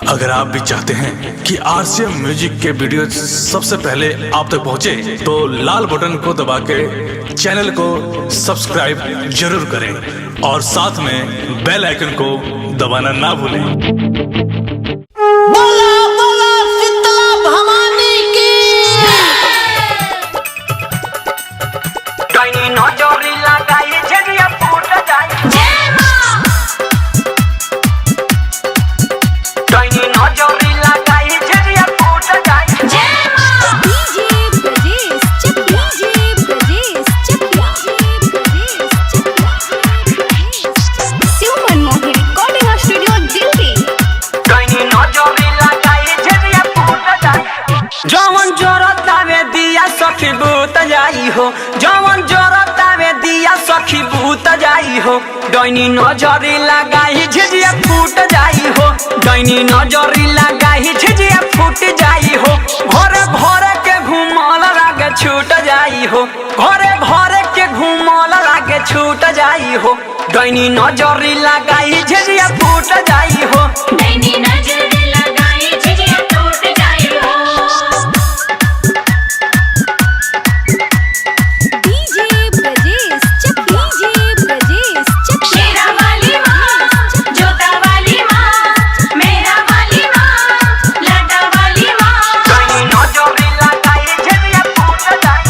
अगर आप भी चाहते हैं कि आरसीएम म्यूजिक के वीडियो सबसे पहले आप तक पहुंचे, तो लाल बटन को दबा के चैनल को सब्सक्राइब जरूर करें और साथ में बेल आइकन को दबाना ना भूलें। बोला बोला शीतला भवानी की डाइनी नजरी लगाई झरिया फूट जाए। जय मां डाइनी नजरी लगाई झरिया फूट जाए। जय मां डीजे ब्रजेश चकिया डीजे ब्रजेश चकिया डीजे ब्रजेश चकिया सुमन मोहिनी रिकॉर्डिंग स्टूडियो दिल्ली। डाइनी नजरी लगाई झरिया फूट जाए। जवन जोरतावे दिया सखी भूत जाई हो, जवन जोरतावे दिया सखी भूत जाई हो। डाइनी नजरी लगाई झरिया फूट जाई हो, डाइनी नजरी लगाई झरिया फूट जाई हो। घरे भरे के घूमल लागे छूट जाई हो, घरे भरे के घूमल लागे छूट जाई हो। डाइनी नजरी लगाई झरिया फूट जाई हो। नैनी नजर लगाई झिझिया टूट जाई हो। डीजे ब्रजेश चकिया डीजे ब्रजेश चकिया शेरा वाली मां जोता वाली मां मेरा वाली मां लाडा वाली मां डाइनी नजरी लगाई झरिया फूट जाई,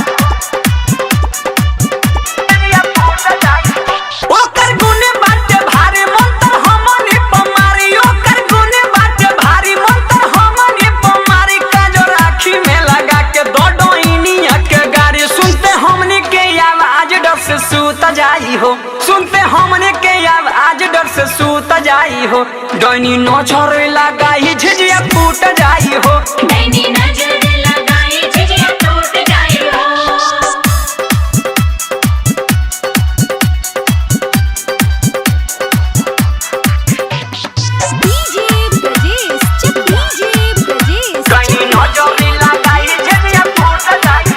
झरिया फूट जाई। ओकर गुने बाटे भारी मंतर हमनी पमारी, ओकर गुने बाटे भारी मंतर हमनी पमारी। काजो राखी में लगा के दो डोइनिया के गाड़ी, सुनते हमनी के आवाज डर से सूत जाई हो, सुनते हमनी के आवाज डर से सूत जाई हो। डाइनी नजर लगाई झिझिया फूट जाई हो। नैनी नजर लगाई झिझिया टूट जाई हो। डीजे ब्रजेश चकिया डीजे ब्रजेश डाइनी नजर लगाई झिझिया फूट जाई,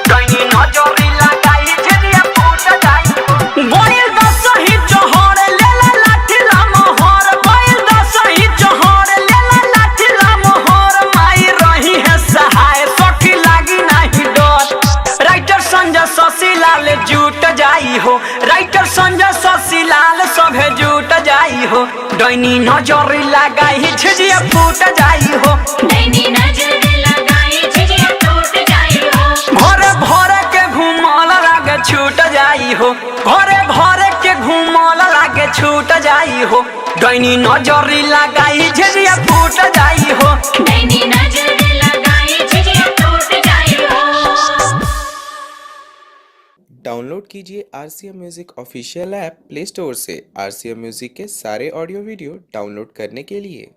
डाइनी नजर लगाई झिझिया फूट जाई। गोइल दसही चहर लेला लाठी लमहर, गोइल दसही चहर लेला लाठी लमहर। माई रही है सहाय सखी लागी नहीं डर। राइटर संजय शशिलाल जुट जाई हो, राइटर संजय शशिलाल सभे जुट जाई हो। डाइनी नजर लगाई झिझिया फूट जाई हो। नैनी नजर लगाई झिझिया टूट जाई हो। घरे भरे के घूमल लागे छूट जाई हो, घरे भरे के घूमल लागे छूट जाई हो। डाइनी नजरी लगाई झिझिया फूट जाई हो। नैनी नजर लगाई झिझिया टूट जाई हो। डाउनलोड कीजिए RCM music official app play store से। आरसीएम म्यूजिक के सारे ऑडियो वीडियो डाउनलोड करने के लिए